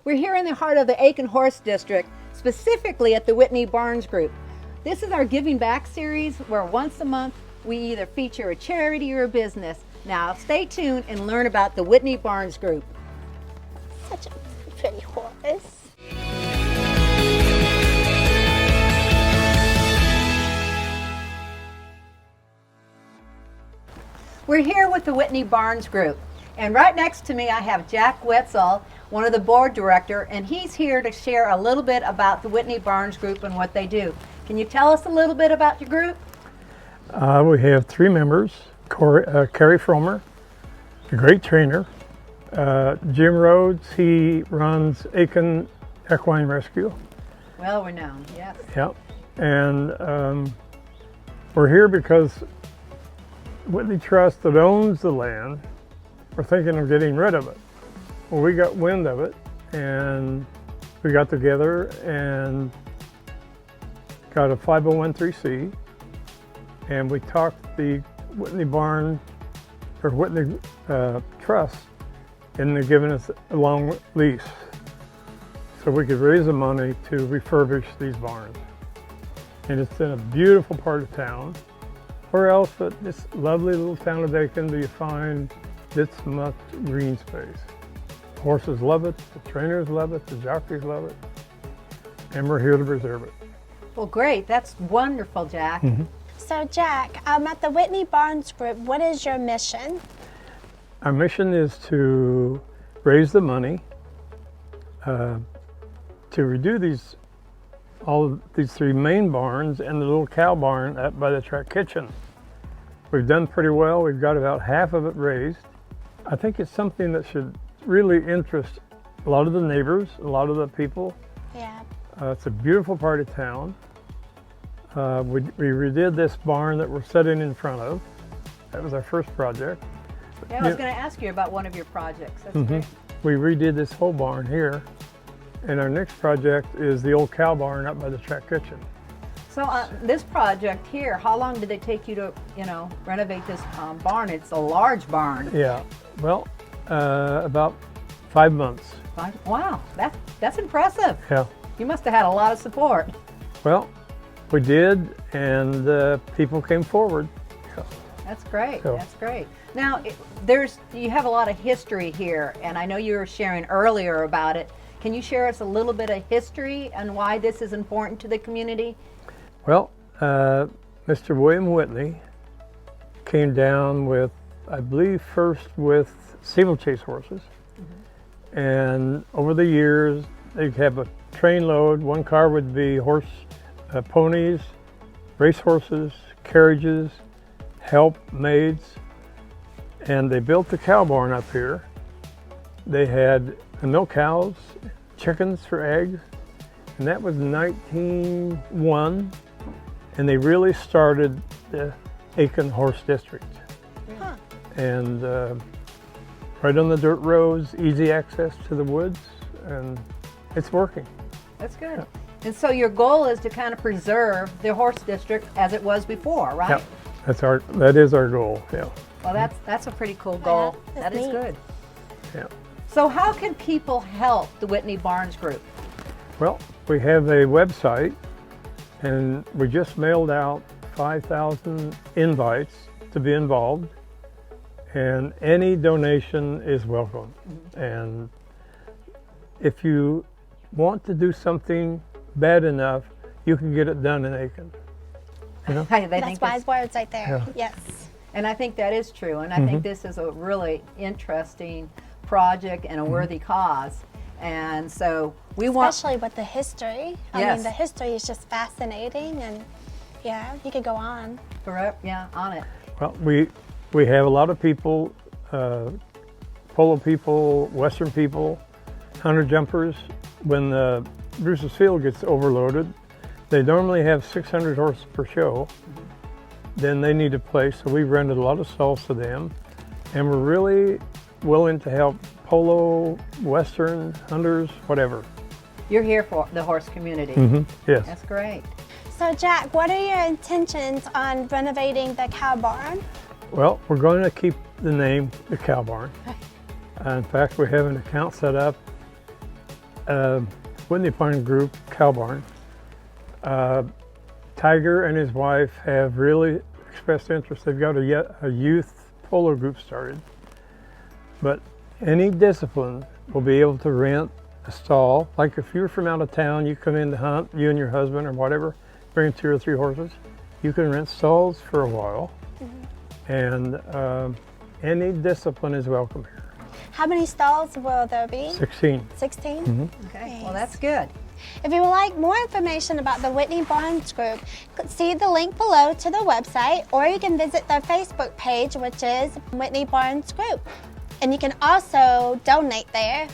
We're here in the heart of the Aiken Horse District, specifically at the Whitney Barns Group. This is our Giving Back series where once a month we either feature a charity or a business. Now stay tuned and learn about the Whitney Barns Group. Such a pretty horse. We're here with the Whitney Barns Group, and right next to me I have Jack Wetzel, one of the board director, and he's here to share a little bit about the Whitney Barns Group and what they do. Can you tell us a little bit about your group? We have 3 members. Carrie Fromer, a great trainer. Jim Rhodes, he runs Aiken Equine Rescue. Well renowned, yes. Yep. And we're here because Whitney Trust that owns the land, we're thinking of getting rid of it. Well, we got wind of it and we got together and got a 501(c) and we talked the Whitney Barn or Whitney Trust into giving us a long lease so we could raise the money to refurbish these barns. And it's in a beautiful part of town. Where else but this lovely little town of Aiken do you find this much green space? Horses love it, the trainers love it, the jockeys love it, and we're here to preserve it. Well, great. That's wonderful, Jack. Mm-hmm. So Jack, at the Whitney Barns Group, what is your mission? Our mission is to raise the money to redo all of these 3 main barns and the little cow barn up by the track kitchen. We've done pretty well. We've got about half of it raised. I think it's something that should really interest a lot of the neighbors, a lot of the people. Yeah. It's a beautiful part of town. We redid this barn that we're sitting in front of. That was our first project. Yeah, I was going to ask you about one of your projects. That's great. We redid this whole barn here. And our next project is the old cow barn up by the track kitchen. So this project here, how long did it take you to, renovate this barn? It's a large barn. Yeah, well, about 5 months. Wow, that's impressive. Yeah. You must have had a lot of support. Well, we did, and people came forward. Yeah. That's great. So. That's great. Now, you have a lot of history here, and I know you were sharing earlier about it. Can you share us a little bit of history and why this is important to the community? Well, Mr. William Whitney came down with, I believe, first with steeplechase horses. Mm-hmm. And over the years, they'd have a train load. One car would be ponies, race horses, carriages, helpmaids. And they built the cow barn up here. They had the milk cows, chickens for eggs, and that was 1901, and they really started the Aiken Horse District. Huh. And right on the dirt roads, easy access to the woods, and it's working. That's good. Yeah. And so your goal is to kind of preserve the horse district as it was before, right? Yeah, that is our goal, yeah. Well, that's a pretty cool goal. Yeah, that is neat. good. Yeah. So how can people help the Whitney Barns Group? Well, we have a website, and we just mailed out 5,000 invites to be involved, and any donation is welcome. Mm-hmm. And if you want to do something bad enough, you can get it done in Aiken. You know? That's wise words right there. Yeah. Yes. And I think that is true, and I think this is a really interesting project and a worthy cause. And so we especially with the history. I Yes. mean, the history is just fascinating, and yeah, you could go on. Correct, yeah, on it. Well, we have a lot of people, polo people, Western people, hunter jumpers. When the Bruce's Field gets overloaded, they normally have 600 horses per show. Then they need a place, so we rented a lot of stalls to them, and we're really willing to help polo, Western, hunters, whatever. You're here for the horse community. Yes. That's great. So Jack, what are your intentions on renovating the cow barn? Well, we're going to keep the name, the Cow Barn. In fact, we have an account set up Whitney Barns Group cow barn. Tiger and his wife have really expressed interest. They've got a youth polo group started. But any discipline will be able to rent a stall. Like if you're from out of town, you come in to hunt, you and your husband or whatever, bring 2 or 3 horses. You can rent stalls for a while. And any discipline is welcome here. How many stalls will there be? 16. 16? Okay, well that's good. If you would like more information about the Whitney Barns Group, see the link below to the website, or you can visit their Facebook page, which is Whitney Barns Group. And you can also donate there.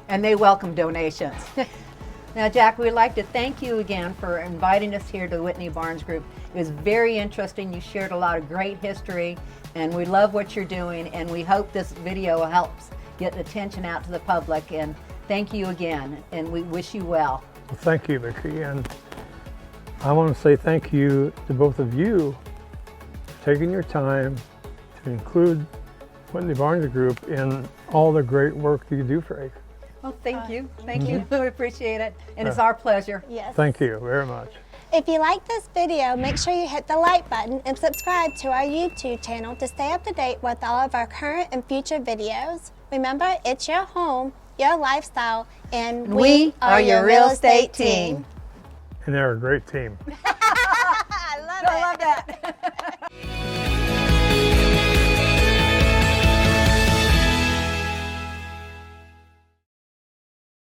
And they welcome donations. Now, Jack, we'd like to thank you again for inviting us here to the Whitney Barns Group. It was very interesting. You shared a lot of great history, and we love what you're doing, and we hope this video helps get attention out to the public. And thank you again, and we wish you well. Well, thank you, Vikki. And I want to say thank you to both of you for taking your time to include Whitney Barns Group in all the great work that you do for Aiken. Well, thank you. Thank you. We appreciate it. And it's our pleasure. Yes. Thank you very much. If you like this video, make sure you hit the like button and subscribe to our YouTube channel to stay up to date with all of our current and future videos. Remember, it's your home, your lifestyle, and we are your real estate team. And they're a great team. I love it. I love that.